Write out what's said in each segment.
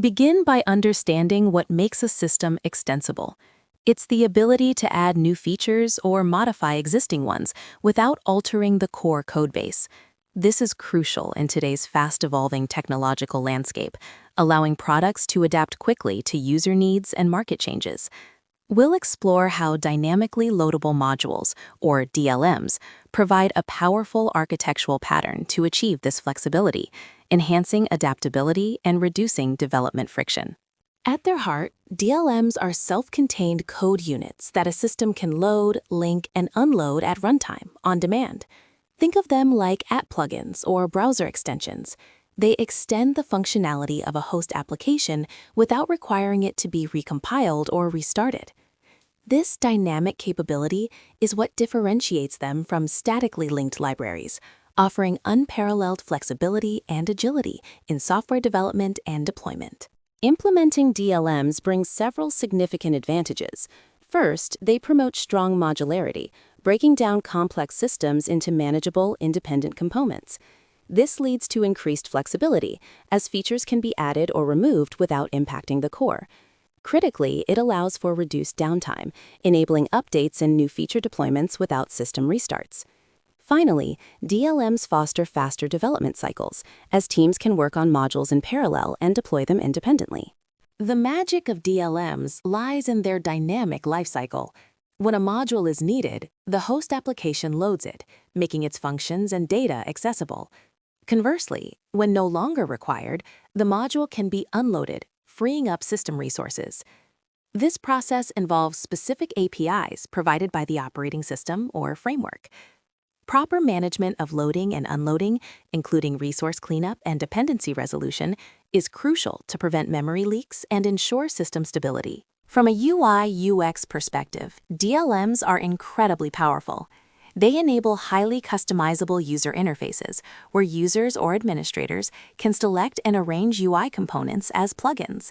Begin by understanding what makes a system extensible. It's the ability to add new features or modify existing ones without altering the core codebase. This is crucial in today's fast-evolving technological landscape, allowing products to adapt quickly to user needs and market changes. We'll explore how dynamically loadable modules, or DLMs, provide a powerful architectural pattern to achieve this flexibility, enhancing adaptability and reducing development friction. At their heart, DLMs are self-contained code units that a system can load, link, and unload at runtime, on demand. Think of them like app plugins or browser extensions. They extend the functionality of a host application without requiring it to be recompiled or restarted. This dynamic capability is what differentiates them from statically linked libraries, offering unparalleled flexibility and agility in software development and deployment. Implementing DLMs brings several significant advantages. First, they promote strong modularity, breaking down complex systems into manageable, independent components. This leads to increased flexibility, as features can be added or removed without impacting the core. Critically, it allows for reduced downtime, enabling updates and new feature deployments without system restarts. Finally, DLMs foster faster development cycles, as teams can work on modules in parallel and deploy them independently. The magic of DLMs lies in their dynamic lifecycle. When a module is needed, the host application loads it, making its functions and data accessible. Conversely, when no longer required, the module can be unloaded, freeing up system resources. This process involves specific APIs provided by the operating system or framework. Proper management of loading and unloading, including resource cleanup and dependency resolution, is crucial to prevent memory leaks and ensure system stability. From a UI/UX perspective, DLMs are incredibly powerful. They enable highly customizable user interfaces, where users or administrators can select and arrange UI components as plugins.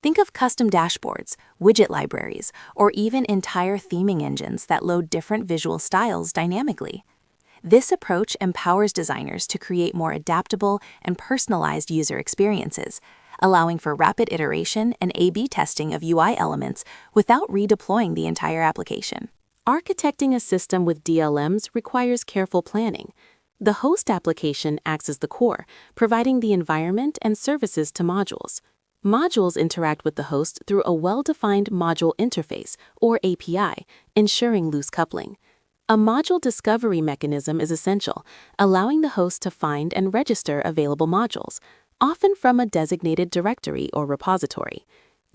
Think of custom dashboards, widget libraries, or even entire theming engines that load different visual styles dynamically. This approach empowers designers to create more adaptable and personalized user experiences, allowing for rapid iteration and A/B testing of UI elements without redeploying the entire application. Architecting a system with DLMs requires careful planning. The host application acts as the core, providing the environment and services to modules. Modules interact with the host through a well-defined module interface, or API, ensuring loose coupling. A module discovery mechanism is essential, allowing the host to find and register available modules, often from a designated directory or repository.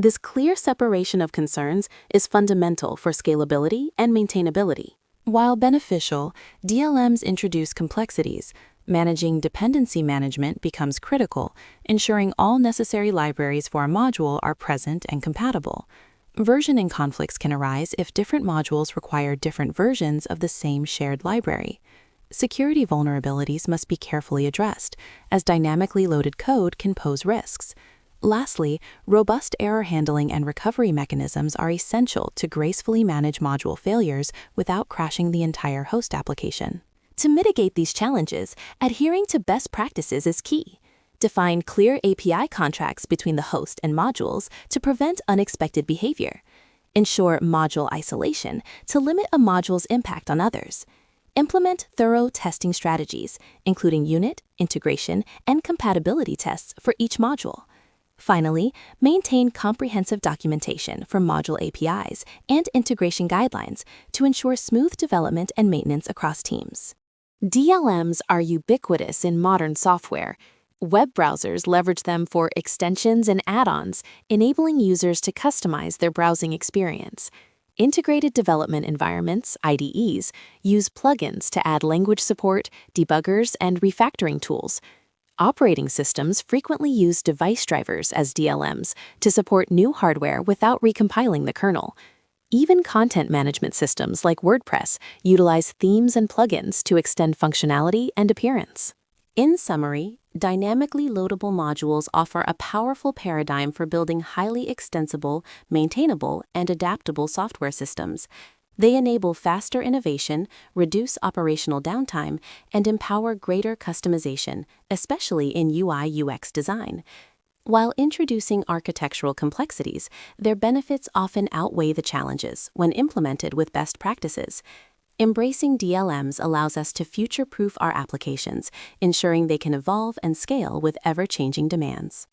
This clear separation of concerns is fundamental for scalability and maintainability. While beneficial, DLMs introduce complexities. Managing dependency management becomes critical, ensuring all necessary libraries for a module are present and compatible. Versioning conflicts can arise if different modules require different versions of the same shared library. Security vulnerabilities must be carefully addressed, as dynamically loaded code can pose risks. Lastly, robust error handling and recovery mechanisms are essential to gracefully manage module failures without crashing the entire host application. To mitigate these challenges, adhering to best practices is key. Define clear API contracts between the host and modules to prevent unexpected behavior. Ensure module isolation to limit a module's impact on others. Implement thorough testing strategies, including unit, integration, and compatibility tests for each module. Finally, maintain comprehensive documentation for module APIs and integration guidelines to ensure smooth development and maintenance across teams. DLMs are ubiquitous in modern software. Web browsers leverage them for extensions and add-ons, enabling users to customize their browsing experience. Integrated development environments, IDEs, use plugins to add language support, debuggers, and refactoring tools. Operating systems frequently use device drivers as DLMs to support new hardware without recompiling the kernel. Even content management systems like WordPress utilize themes and plugins to extend functionality and appearance. In summary, dynamically loadable modules offer a powerful paradigm for building highly extensible, maintainable, and adaptable software systems. They enable faster innovation, reduce operational downtime, and empower greater customization, especially in UI/UX design. While introducing architectural complexities, their benefits often outweigh the challenges when implemented with best practices. Embracing DLMs allows us to future-proof our applications, ensuring they can evolve and scale with ever-changing demands.